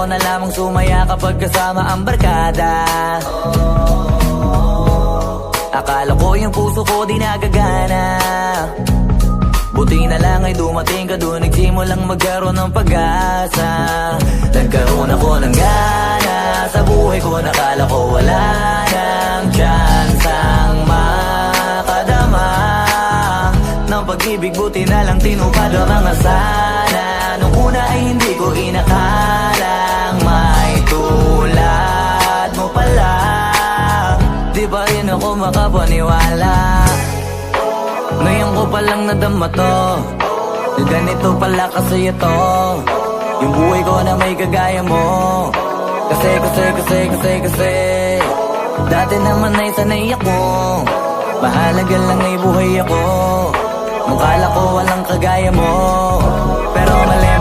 na lamang sumaya kapag kasama ang barkada. Akala ko yung puso ko di nagagana, buti na lang ay dumating ka doon, nagsimulang magkaroon ng pag-asa. Nagkaroon ako ng gana sa buhay ko, nakala ko wala nang tsansang makadama ng pag-ibig, buti na lang tinupad ang mga sana. Nung una ay hindi ko inakalang may tulad mo pala, di pa rin ako makapaniwala. Ngayon ko palang nadama to, na ganito pala kasi ito, yung buhay ko na may kagaya mo. Kasi dati naman ay sanay ako, mahalaga lang ay buhay ako. Nung kala ko walang kagaya mo, pero mali